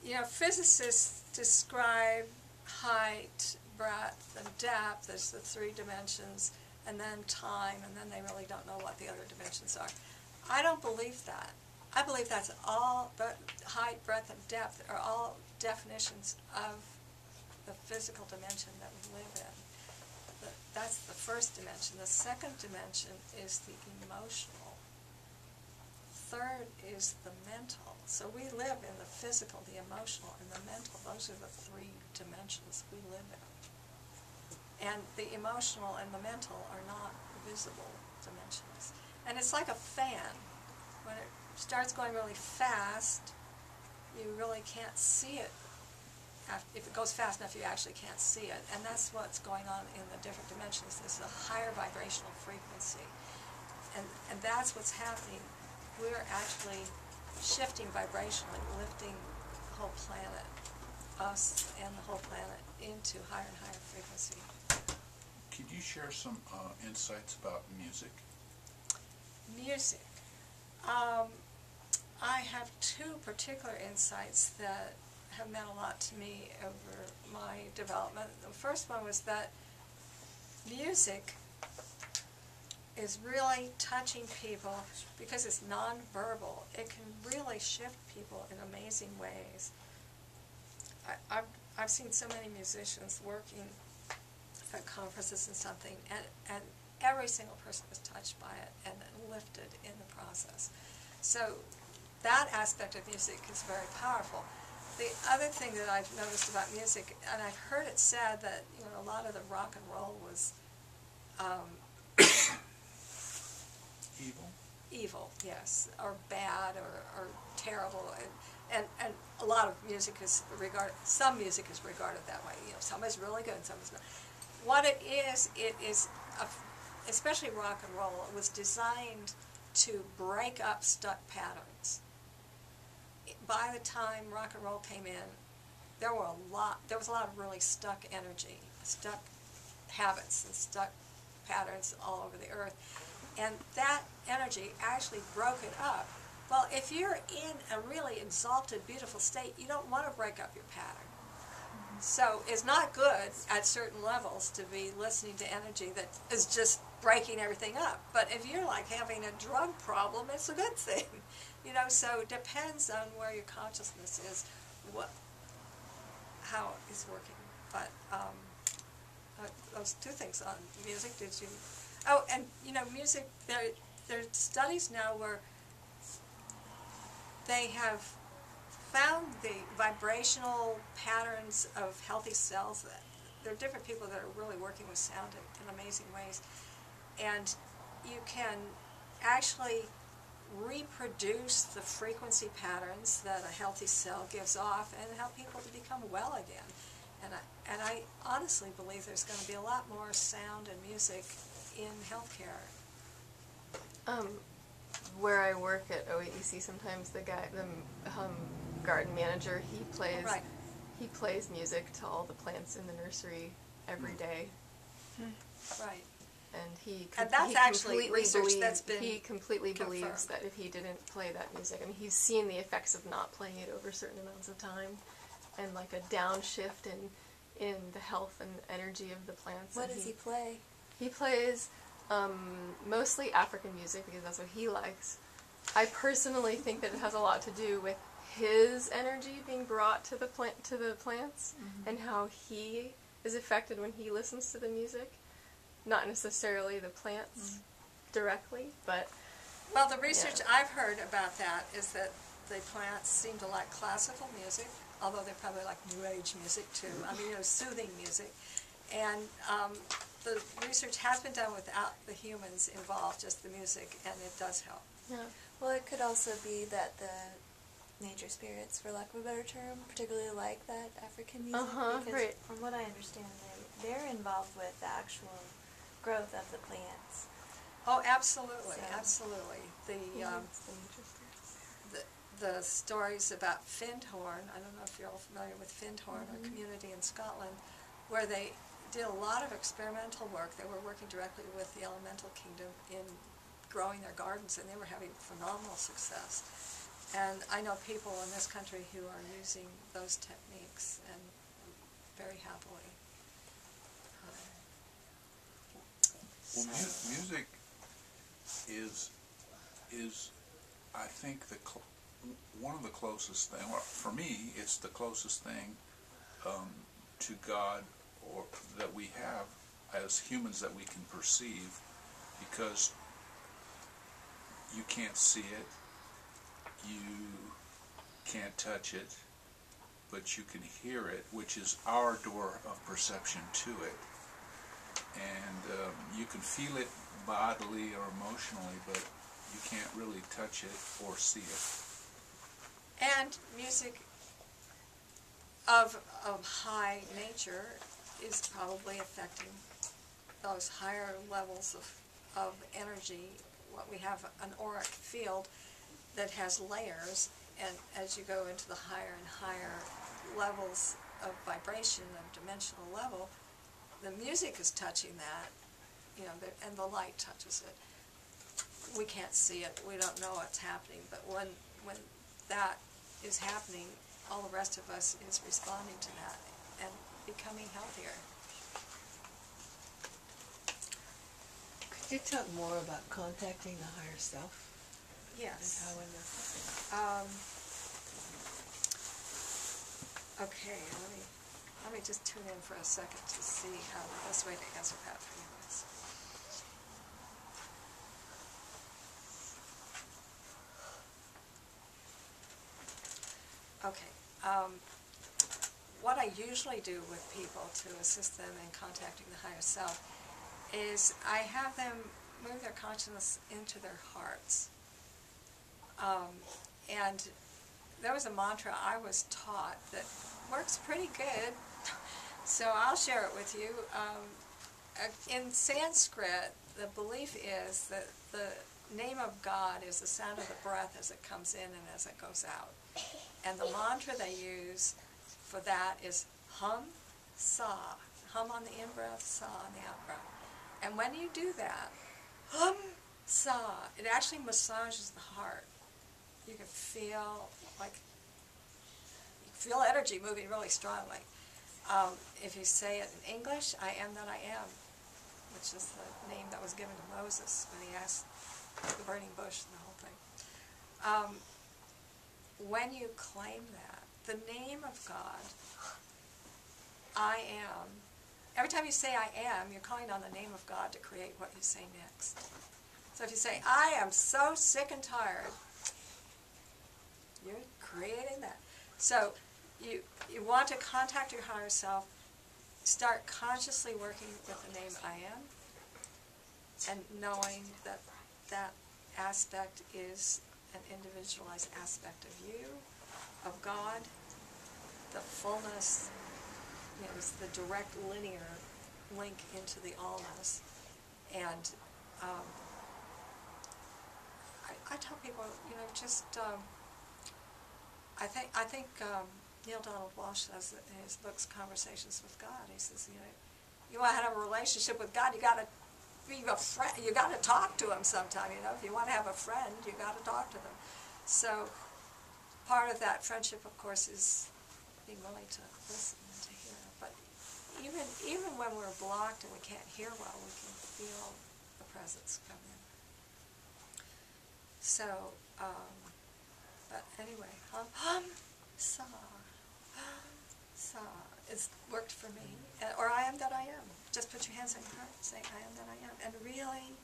You know, physicists describe height, breadth, and depth as the three dimensions, and then time, and then they really don't know what the other dimensions are. I don't believe that. I believe that's all, but height, breadth, and depth are all definitions of the physical dimension that we live in. That's the first dimension. The second dimension is the emotional. Third is the mental. So we live in the physical, the emotional, and the mental. Those are the three dimensions we live in. And the emotional and the mental are not visible dimensions. And it's like a fan. When it starts going really fast, you really can't see it. If it goes fast enough, you actually can't see it. And that's what's going on in the different dimensions. There's a higher vibrational frequency. And that's what's happening. We're actually shifting vibrationally, lifting the whole planet, us and the whole planet, into higher and higher frequency. Could you share some insights about music? Music. I have two particular insights that have meant a lot to me over my development. The first one was that music is really touching people because it's nonverbal. It can really shift people in amazing ways. I've seen so many musicians working at conferences and something, and every single person was touched by it and lifted in the process. So that aspect of music is very powerful. The other thing that I've noticed about music, and I've heard it said that, you know, a lot of the rock and roll was evil, yes, or bad, or terrible, and a lot of music is regarded, some music is regarded that way. You know, some is really good and some is not. What it is, especially rock and roll, it was designed to break up stuck patterns. By the time rock and roll came in, there was a lot of really stuck energy, stuck habits and stuck patterns all over the earth. And that energy actually broke it up. Well, if you're in a really exalted, beautiful state, you don't want to break up your pattern. So it's not good at certain levels to be listening to energy that is just breaking everything up. But if you're like having a drug problem, it's a good thing. You know, so it depends on where your consciousness is, how it's working. But those two things on music, did you... Oh, and, you know, music, there are studies now where they have found the vibrational patterns of healthy cells. There are different people that are really working with sound in amazing ways. And you can actually reproduce the frequency patterns that a healthy cell gives off and help people to become well again. And I honestly believe there's going to be a lot more sound and music in healthcare. Where I work at OAEC, sometimes the garden manager, he plays music to all the plants in the nursery every day. Right. And that's actually research that's been he completely believes confirmed. that if he didn't play that music, I mean, he's seen the effects of not playing it over certain amounts of time, and like a downshift in the health and energy of the plants. What And does he play? He plays mostly African music because that's what he likes. I personally think that it has a lot to do with his energy being brought to the plants, and how he is affected when he listens to the music, not necessarily the plants directly, but Well, the research I've heard about that is that the plants seem to like classical music, although they probably like New Age music too. I mean, soothing music. And the research has been done without the humans involved, just the music, and it does help. yeah. Well, it could also be that the nature spirits, for lack of a better term, particularly like that African music. Because right. from what I understand, they're involved with the actual growth of the plants. Oh, absolutely, So- absolutely. It's the nature spirits. The stories about Findhorn, I don't know if you're all familiar with Findhorn, a community in Scotland, where they did a lot of experimental work. They were working directly with the elemental kingdom in growing their gardens, and they were having phenomenal success. And I know people in this country who are using those techniques, and very happily. Well, music is I think one of the closest thing. Well, for me, it's the closest thing to God, or that we have as humans, that we can perceive, because you can't see it, you can't touch it, but you can hear it, which is our door of perception to it. And you can feel it bodily or emotionally, but you can't really touch it or see it. And music of high nature is probably affecting those higher levels of energy. What we have an auric field that has layers, and as you go into the higher and higher levels of vibration, of dimensional level, the music is touching that, and the light touches it. We can't see it, we don't know what's happening, but when that is happening, all the rest of us is responding to that and becoming healthier. Could you talk more about contacting the higher self? Yes. And how in the Okay, let me just tune in for a second to see how the best way to answer that for you is. Okay, what I usually do with people to assist them in contacting the higher self is I have them move their consciousness into their hearts. And there was a mantra I was taught that works pretty good, so I'll share it with you. In Sanskrit, the belief is that the name of God is the sound of the breath as it comes in and as it goes out. And the mantra they use for that is hum, sa. Hum on the in-breath, sa on the out-breath. And when you do that, hum, sa, it actually massages the heart. You can feel energy moving really strongly. If you say it in English, I am that I am, which is the name that was given to Moses when he asked the burning bush and the whole thing. When you claim that, the name of God, I am, every time you say I am, you're calling on the name of God to create what you say next. So if you say, I am so sick and tired, you're creating that. So you want to contact your higher self, start consciously working with the name I am, and knowing that that aspect is an individualized aspect of you, of God. The fullness, is the direct linear link into the allness. And I tell people, just I think Neil Donald Walsh says that in his books, Conversations with God, he says, you want to have a relationship with God, you got to be a friend. You got to talk to him sometime. If you want to have a friend, you got to talk to them. So part of that friendship, of course, is being willing to listen and to hear. But even when we're blocked and we can't hear well, we can feel the presence come in. So, but anyway, sa, it's worked for me. Or I am that I am. Just put your hands on your heart and say, I am that I am. And really,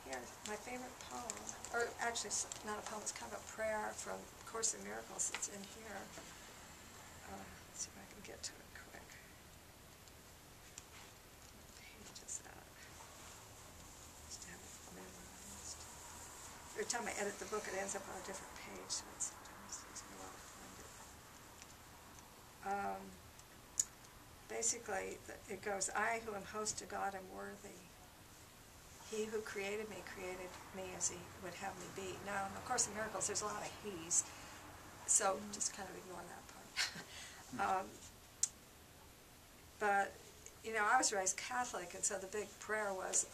here's my favorite poem, or actually it's not a poem, it's kind of a prayer from Course in Miracles. It's in here. Let's see if I can get to it quick. What page is that? Just have it memorized. Every time I edit the book, it ends up on a different page, so it sometimes takes me a while to find it. Basically, it goes, I who am host to God am worthy. He who created me as he would have me be. Now, in the Course in Miracles, there's a lot of he's, so just kind of ignore that part. But, you know, I was raised Catholic, and so the big prayer was,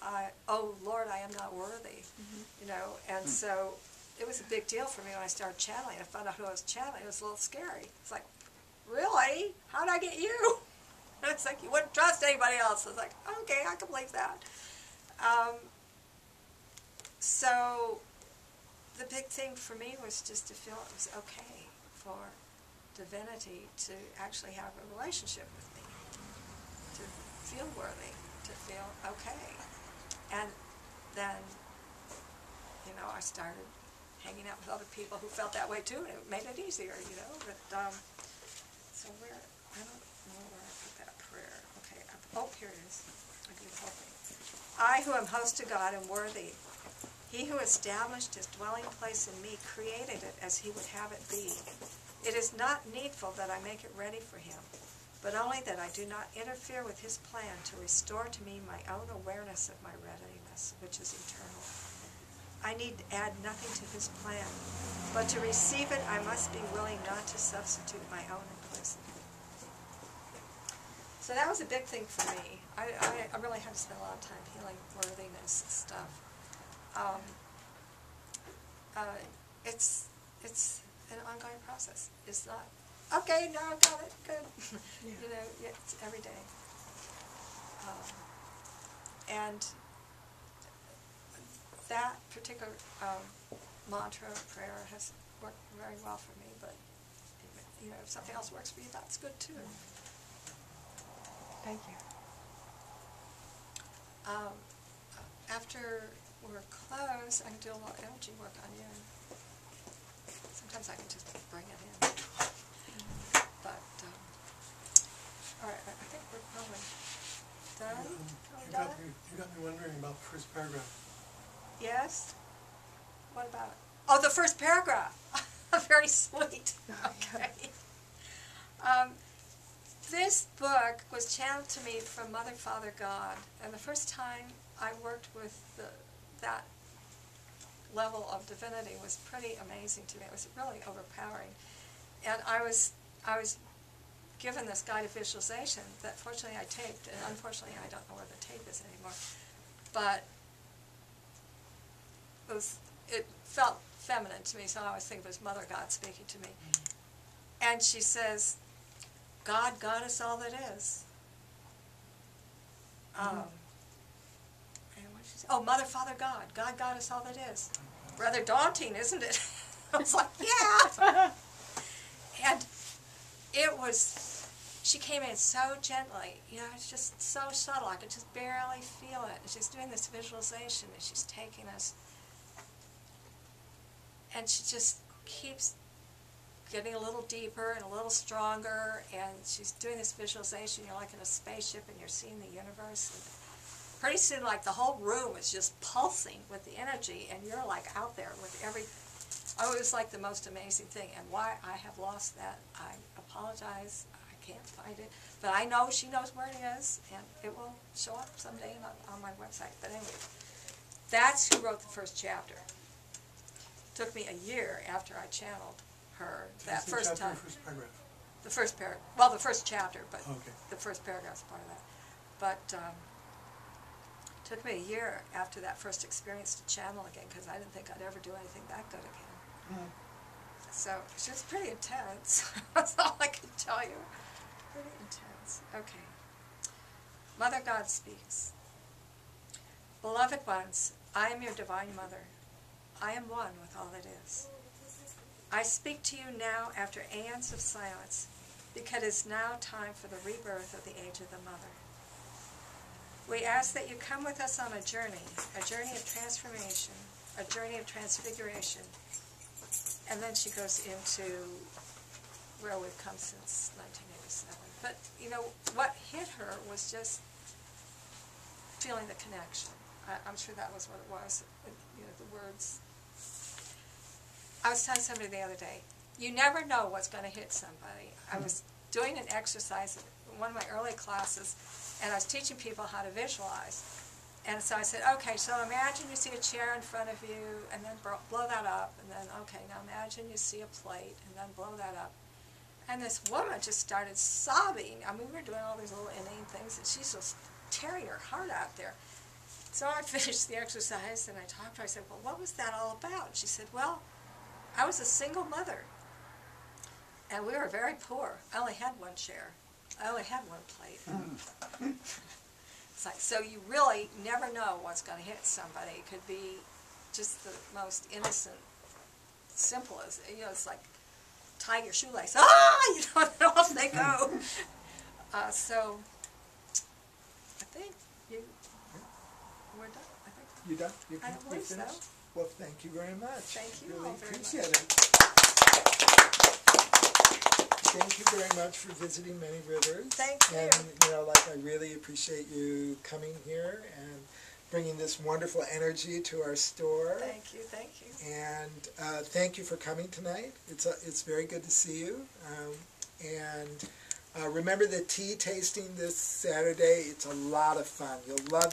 oh, Lord, I am not worthy, you know, and so it was a big deal for me when I started channeling. I found out who I was channeling. It was a little scary. It's like, really? How did I get you? And it's like, you wouldn't trust anybody else. I was like, okay, I can believe that. So the big thing for me was just to feel it was okay for divinity to actually have a relationship with me, to feel worthy, to feel okay. And then, you know, I started hanging out with other people who felt that way too, and it made it easier, you know. But so where, I don't know where I put that prayer. Okay, oh, here it is. I do the whole thing. I who am host to God am worthy. He who established his dwelling place in me created it as he would have it be. It is not needful that I make it ready for him, but only that I do not interfere with his plan to restore to me my own awareness of my readiness, which is eternal. I need add nothing to his plan, but to receive it I must be willing not to substitute my own implicity. So that was a big thing for me. I really had to spend a lot of time healing worthiness stuff. It's an ongoing process. It's not, okay, now I got it, good. Yeah. You know, it's every day. And that particular mantra, prayer, has worked very well for me, but you know, if something else works for you, that's good too. Thank you. After we're closed, I can do a little energy work on you. Sometimes I can just bring it in. But, all right, I think we're probably done. Are we done? You got me wondering about the first paragraph. Yes? What about it? Oh, the first paragraph. Very sweet. Okay. This book was channeled to me from Mother, Father, God, and the first time I worked with that level of divinity was pretty amazing to me. It was really overpowering, and I was given this guided visualization that fortunately I taped, and unfortunately I don't know where the tape is anymore. But it felt feminine to me, so I always think of it as Mother God speaking to me. And she says, God, God is all that is. And what did she say? Oh, Mother, Father, God. God, God is all that is. Rather daunting, isn't it? I was like, yeah! And it was, she came in so gently, you know, it's just so subtle. I could just barely feel it. And she's doing this visualization, and she's taking us, and she just keeps getting a little deeper and a little stronger, and she's doing this visualization. You're like in a spaceship and you're seeing the universe, and pretty soon like the whole room is just pulsing with the energy, and you're like out there with every, oh, it was like the most amazing thing. And why I have lost that, I apologize, I can't find it, but I know she knows where it is, and it will show up someday on my website. But anyway, that's who wrote the first chapter. Took me a year after I channeled her that first time. First paragraph. The first paragraph. Well, the first chapter, but Okay. the first paragraph is part of that. But took me a year after that first experience to channel again, because I didn't think I'd ever do anything that good again. So it's just pretty intense. That's all I can tell you. Pretty intense. Okay. Mother God speaks. Beloved ones, I am your divine mother. I am one with all that is. I speak to you now after aeons of silence, because it is now time for the rebirth of the age of the mother. We ask that you come with us on a journey of transformation, a journey of transfiguration. And then she goes into where we've come since 1987. But, you know, what hit her was just feeling the connection. I'm sure that was what it was, you know, the words. I was telling somebody the other day, you never know what's going to hit somebody. I was doing an exercise in one of my early classes, and I was teaching people how to visualize. And so I said, okay, so imagine you see a chair in front of you, and then blow that up, and then, okay, now imagine you see a plate, and then blow that up. And this woman just started sobbing. I mean, we were doing all these little inane things, and she's just tearing her heart out there. So I finished the exercise, and I talked to her. I said, well, what was that all about? And she said, well, I was a single mother, and we were very poor. I only had one chair. I only had one plate. It's like, so you really never know what's going to hit somebody. It could be just the most innocent, simple as, you know, it's like tie your shoelace. Ah! You know, and off they go. So I think we're done. I think You done? You I believe so. finished? Well, thank you very much. Thank you Really all very appreciate much. it. Thank you very much for visiting Many Rivers. Thank you. And, you know, like, I really appreciate you coming here and bringing this wonderful energy to our store. Thank you, thank you. And thank you for coming tonight. It's very good to see you. And remember the tea tasting this Saturday. It's a lot of fun. You'll love